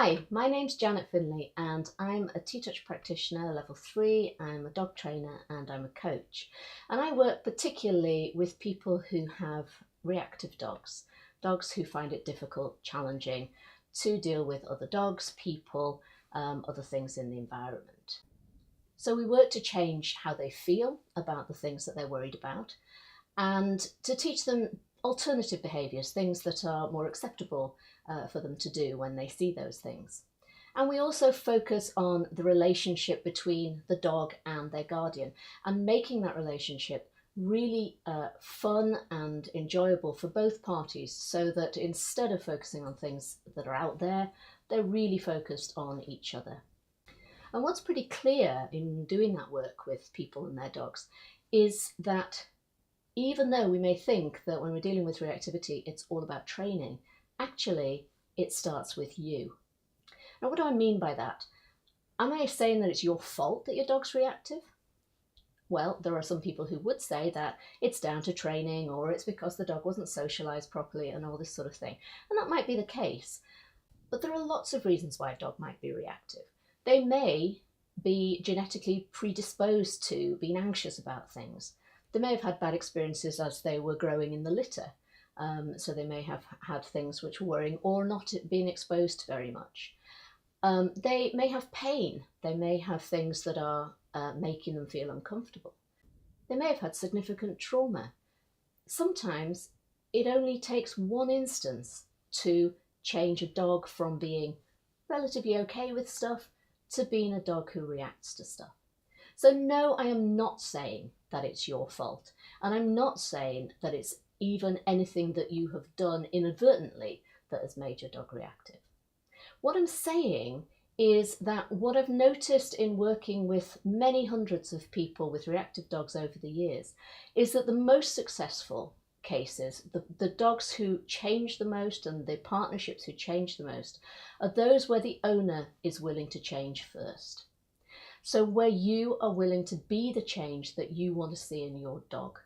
Hi, my name's Janet Finley and I'm a T-Touch practitioner, level 3, I'm a dog trainer and I'm a coach. And I work particularly with people who have reactive dogs, dogs who find it difficult, challenging to deal with other dogs, people, other things in the environment. So we work to change how they feel about the things that they're worried about and to teach them alternative behaviours, things that are more acceptable for them to do when they see those things. And we also focus on the relationship between the dog and their guardian and making that relationship really fun and enjoyable for both parties, so that instead of focusing on things that are out there, they're really focused on each other. And what's pretty clear in doing that work with people and their dogs is that even though we may think that when we're dealing with reactivity, it's all about training, actually, it starts with you. Now, what do I mean by that? Am I saying that it's your fault that your dog's reactive? Well, there are some people who would say that it's down to training or it's because the dog wasn't socialised properly and all this sort of thing. And that might be the case. But there are lots of reasons why a dog might be reactive. They may be genetically predisposed to being anxious about things. They may have had bad experiences as they were growing in the litter. So they may have had things which were worrying or not being exposed very much. They may have pain. They may have things that are making them feel uncomfortable. They may have had significant trauma. Sometimes it only takes one instance to change a dog from being relatively okay with stuff to being a dog who reacts to stuff. So no, I am not saying that it's your fault. And I'm not saying that it's even anything that you have done inadvertently that has made your dog reactive. What I'm saying is that what I've noticed in working with many hundreds of people with reactive dogs over the years is that the most successful cases, the dogs who change the most and the partnerships who change the most, are those where the owner is willing to change first. So where you are willing to be the change that you want to see in your dog.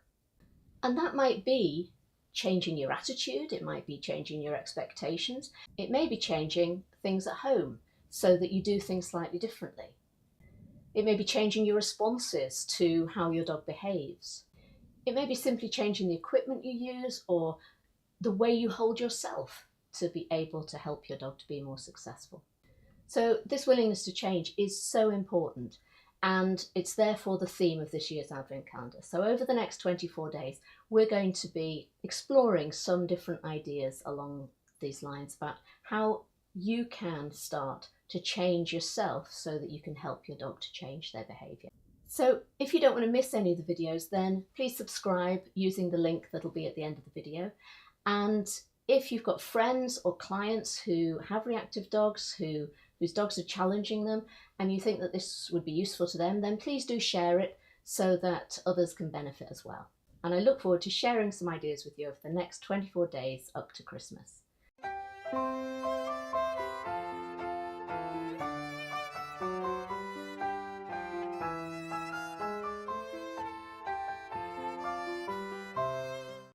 And that might be changing your attitude, it might be changing your expectations, it may be changing things at home so that you do things slightly differently. It may be changing your responses to how your dog behaves. It may be simply changing the equipment you use or the way you hold yourself to be able to help your dog to be more successful. So this willingness to change is so important, and it's therefore the theme of this year's Advent calendar. So over the next 24 days, we're going to be exploring some different ideas along these lines about how you can start to change yourself so that you can help your dog to change their behaviour. So if you don't want to miss any of the videos, then please subscribe using the link that'll be at the end of the video. And if you've got friends or clients who have reactive dogs, whose dogs are challenging them, and you think that this would be useful to them, then please do share it so that others can benefit as well. And I look forward to sharing some ideas with you over the next 24 days up to Christmas.